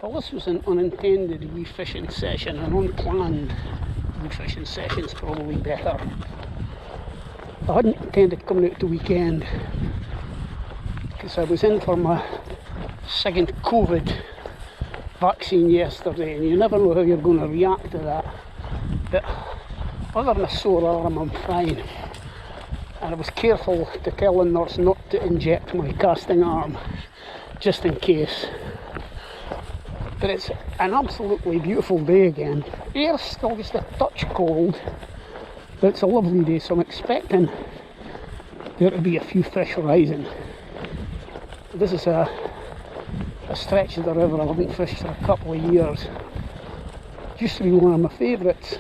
Well, this was an unintended wee fishing session, an unplanned wee fishing session's probably better. I hadn't intended coming out the weekend because I was in for my second COVID vaccine yesterday, and you never know how you're going to react to that. But other than a sore arm, I'm fine. And I was careful to tell the nurse not to inject my casting arm, just in case. But it's an absolutely beautiful day again. Air's still just a touch cold, but it's a lovely day, so I'm expecting there to be a few fish rising. This is a stretch of the river I haven't fished for a couple of years. It used to be one of my favourites,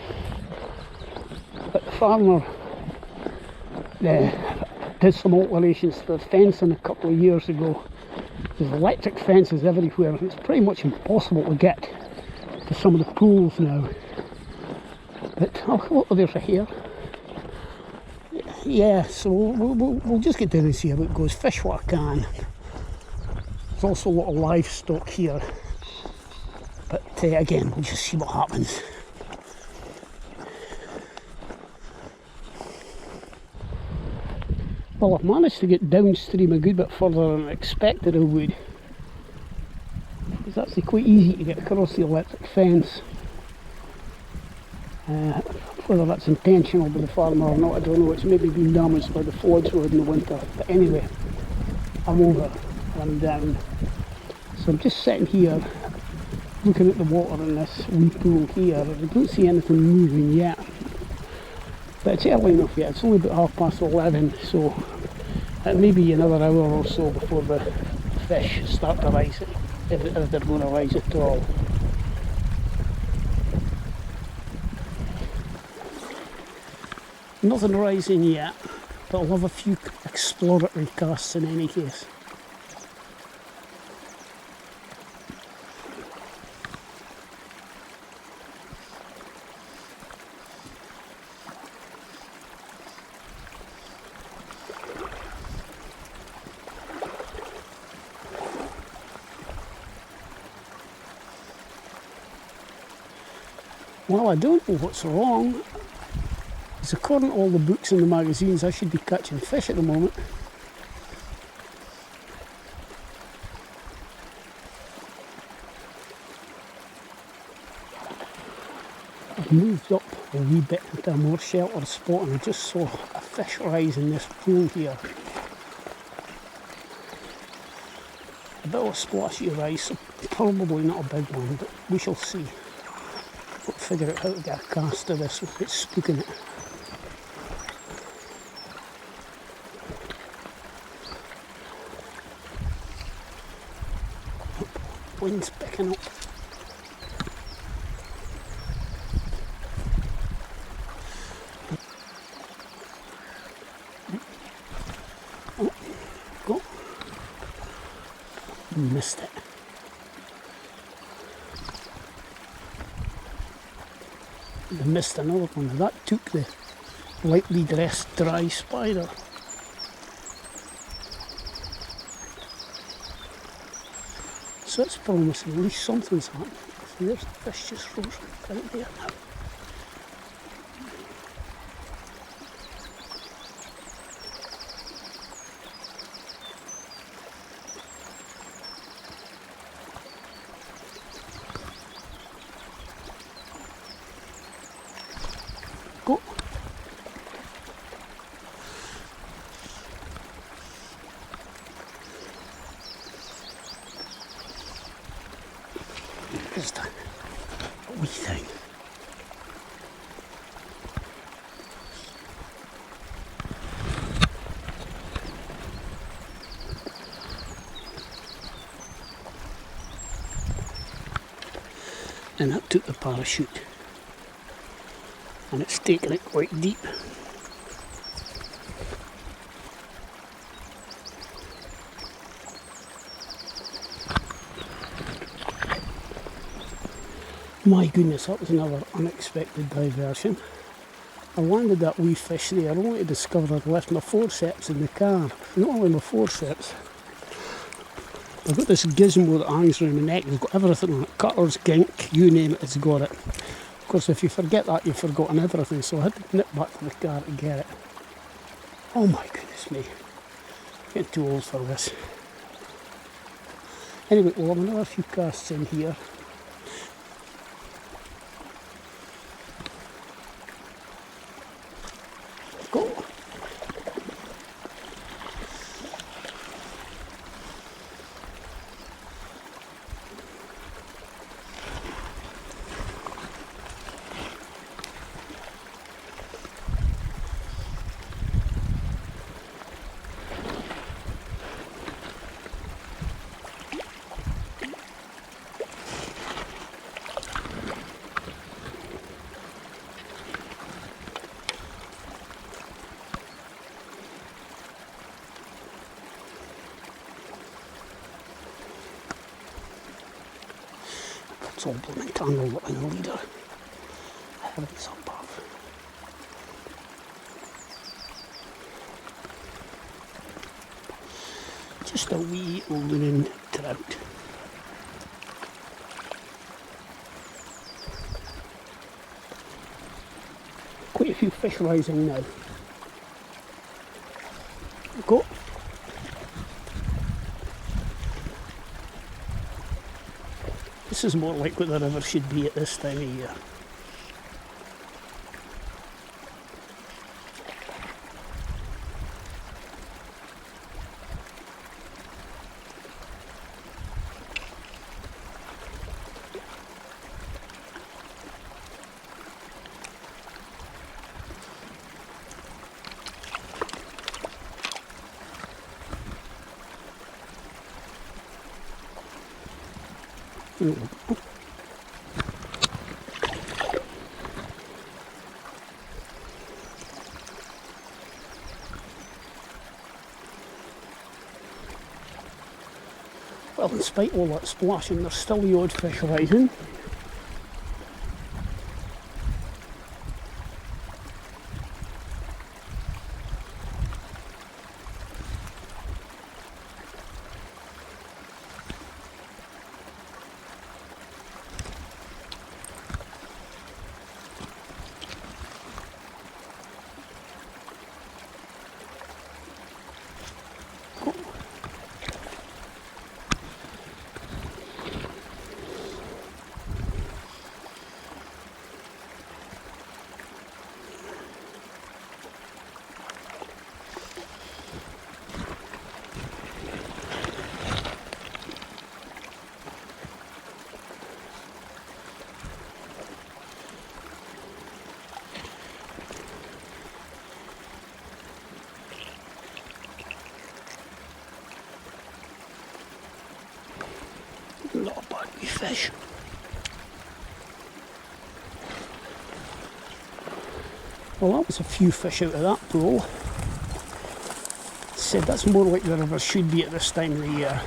but the farmer did some alterations to the fencing a couple of years ago. There's electric fences everywhere, and it's pretty much impossible to get to some of the pools now. But oh, there's a hare. Yeah, so we'll just get down and see how it goes. Fish what I can. There's also a lot of livestock here, but again, we'll just see what happens. Well, I've managed to get downstream a good bit further than I expected I would. It's actually quite easy to get across the electric fence. Whether that's intentional by the farmer or not, I don't know. It's maybe been damaged by the floods we had in the winter. But anyway, I'm over and I'm down. So I'm just sitting here looking at the water in this wee pool here. I don't see anything moving yet. But it's early enough yet. It's only about 11:30, so it may be another hour or so before the fish start to rise, if they're going to rise at all. Nothing rising yet, but I'll have a few exploratory casts in any case. Well, I don't know what's wrong. Because according to all the books in the magazines, I should be catching fish at the moment. I've moved up a wee bit into a more sheltered spot, and I just saw a fish rise in this pool here. A bit of a splashy rise, so probably not a big one, but we shall see. We'll figure out how to get a cast of this without spooking it. Wind's picking up. Oh, go. Missed it. I missed another one. That took the lightly dressed dry spider. So it's promising, at least something's happening. There's the fish just frozen right there now. Go. Just a wee thing. And that took the parachute. And it's taken it quite deep. My goodness, that was another unexpected diversion. I landed that wee fish there only to discover I'd left my forceps in the car. Not only my forceps, I've got this gizmo that hangs around my neck. It's got everything on it. Cutters, gink, you name it, it's got it. Of course, if you forget that, you've forgotten everything. So I had to nip back to the car to get it. Oh my goodness me. I'm getting too old for this. Anyway, we'll have another few casts in here. Go. It's all blooming tangled up in the leader. Heavens above. Just a wee looming trout. Quite a few fish rising now. Go. This is more like what the river should be at this time of year. Well, in spite of all that splashing, there's still the odd fish rising. Not a bad wee fish. Well, that was a few fish out of that pool. Said that's more like the river should be at this time of the year.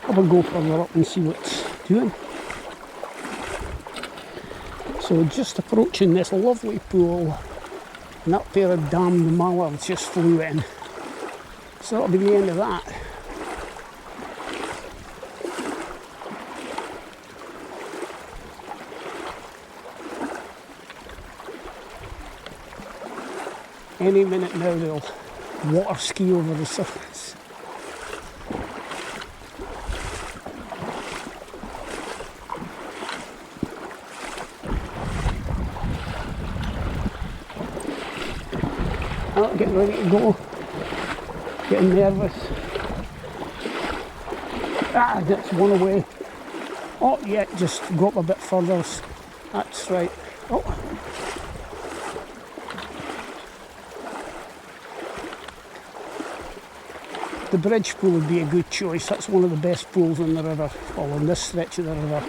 Have a go further up and see what's doing. So just approaching this lovely pool, and that pair of damned mallards just flew in. So that'll be the end of that. Any minute now they'll water ski over the surface. Oh, getting ready to go. Getting nervous. Ah, that's one away. Oh yeah, just go up a bit further. That's right. Oh. The bridge pool would be a good choice. That's one of the best pools in the river, or on this stretch of the river.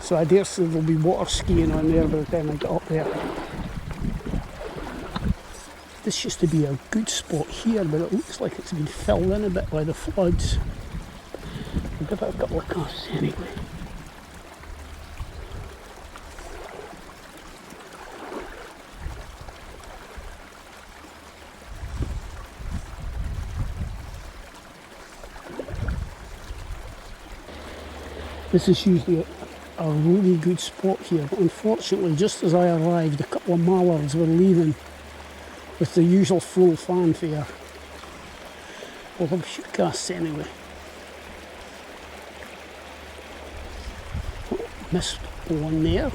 So I dare say there'll be water skiing on there by the time I get up there. This used to be a good spot here, but it looks like it's been filled in a bit by the floods. I'll give it a couple of casts anyway. This is usually a really good spot here, but unfortunately just as I arrived a couple of mallards were leaving with the usual full fanfare. We'll have a few casts anyway. Oh, missed one there.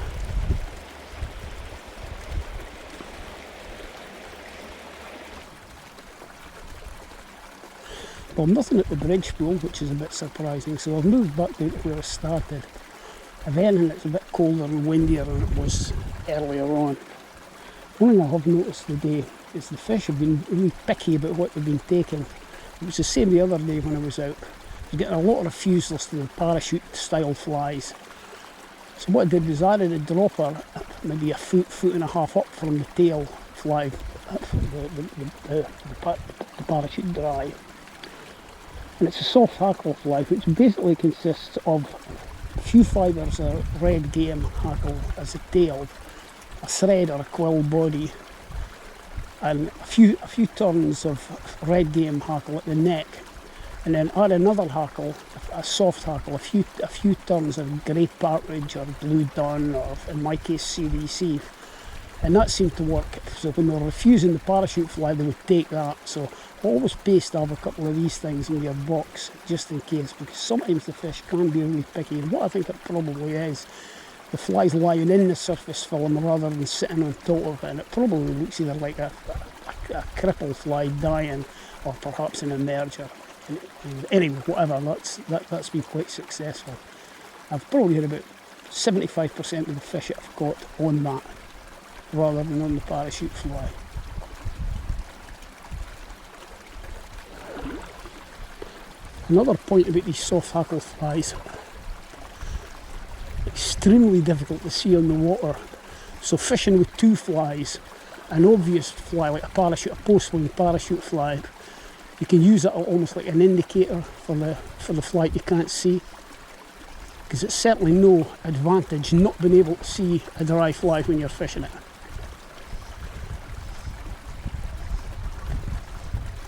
Well, nothing at the bridge pool, which is a bit surprising, so I've moved back down to where I started. If anything, it's a bit colder and windier than it was earlier on. One thing I have noticed today is the fish have been really picky about what they've been taking. It was the same the other day when I was out. I was getting a lot of refusals to the parachute style flies. So what I did was I added a dropper maybe a foot and a half up from the tail fly, the parachute dry. And it's a soft hackle fly, which basically consists of a few fibres of red game hackle as a tail, a thread or a quill body, and a few turns of red game hackle at the neck, and then add another hackle, a soft hackle, a few turns of grey partridge or blue dun, or in my case CDC. And that seemed to work. So when they were refusing the parachute fly, they would take that. So always best to have a couple of these things in your box, just in case, because sometimes the fish can be really picky. And what I think it probably is, the fly's lying in the surface film rather than sitting on top of it. And it probably looks either like a cripple fly dying, or perhaps an emerger. And anyway, whatever, that's been quite successful. I've probably had about 75% of the fish that I've got on that, rather than on the parachute fly. Another point about these soft hackle flies, extremely difficult to see on the water. So fishing with two flies, an obvious fly like a parachute, a post-swing parachute fly, you can use it almost like an indicator for the fly you can't see, because it's certainly no advantage not being able to see a dry fly when you're fishing it.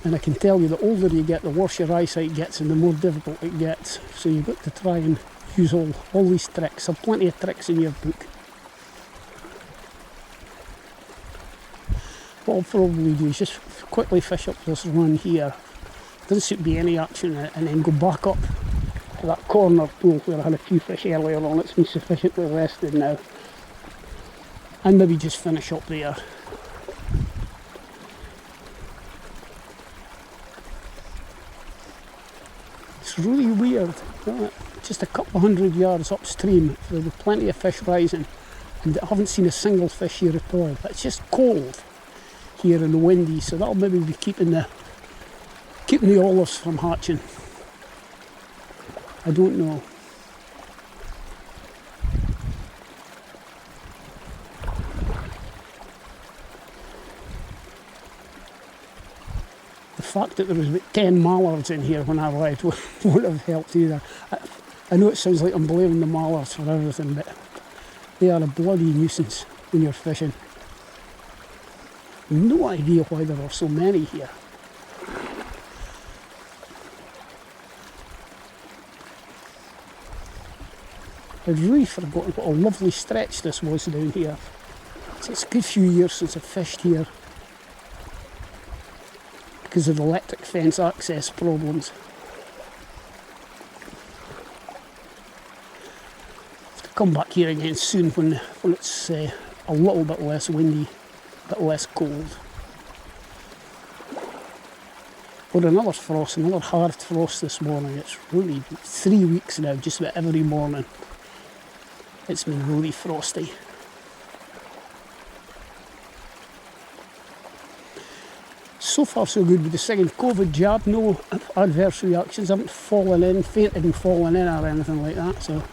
And I can tell you, the older you get, the worse your eyesight gets and the more difficult it gets. So you've got to try and use all these tricks. There are plenty of tricks in your book. What I'll probably do is just quickly fish up this run here. Doesn't seem to be any action in it, and then go back up to that corner pool where I had a few fish earlier on. It's been sufficiently rested now. And maybe just finish up there. It's really weird, just a couple of 100 yards upstream, there were plenty of fish rising, and I haven't seen a single fish here at all. It's just cold here and windy, so that'll maybe be keeping the olives from hatching. I don't know. The fact that there was about 10 mallards in here when I arrived wouldn't have helped either. I know it sounds like I'm blaming the mallards for everything, but they are a bloody nuisance when you're fishing. No idea why there are so many here. I'd really forgotten what a lovely stretch this was down here. So it's a good few years since I've fished here, because of the electric fence access problems. I'll have to come back here again soon when it's a little bit less windy, a bit less cold. But another frost, another hard frost this morning. It's really 3 weeks now, just about every morning. It's been really frosty. So far so good with the second COVID jab, no adverse reactions, I haven't fallen in, fainted and fallen in or anything like that. So,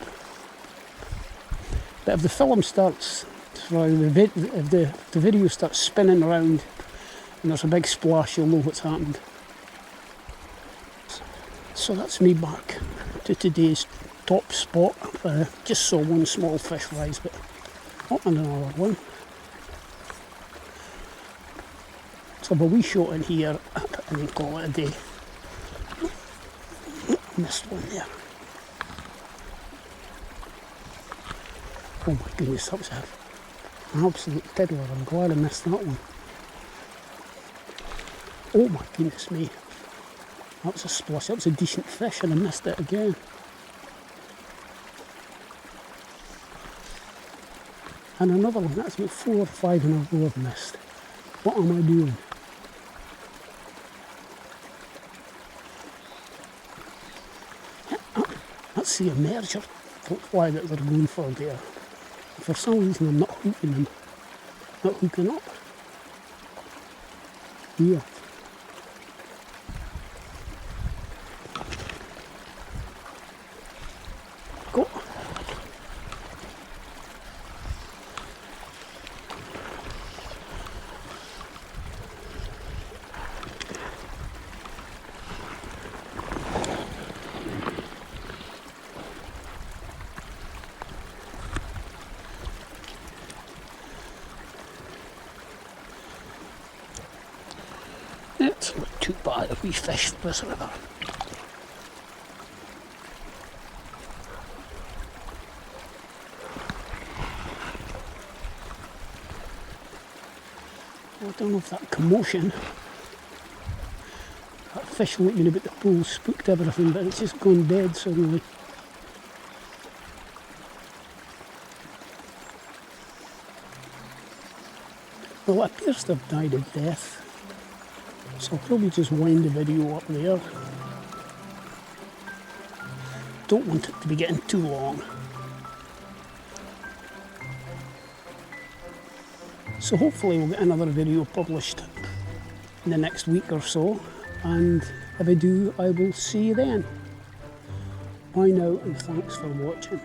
but if the film starts, if the video starts spinning around and there's a big splash, you'll know what's happened. So that's me back to today's top spot. Just saw one small fish rise, but and another one. So a wee shot in here and then call it a day. Missed one there. Oh my goodness, that was an absolute tiddler. I'm glad I missed that one. Oh my goodness me. That was a splash. That was a decent fish and I missed it again. And another one. That's about 4 or 5 in a row I've missed. What am I doing? That's the emerger fly that they're going for there. For some reason I'm not hooking them. Not hooking up. Weird. Go. It's not too bad if we fish this river. I don't know if that commotion, that fish looking about the pool spooked everything, but it's just gone dead suddenly. Well, it appears to have died of death. So I'll probably just wind the video up there. Don't want it to be getting too long. So hopefully we'll get another video published in the next week or so. And if I do, I will see you then. Bye now and thanks for watching.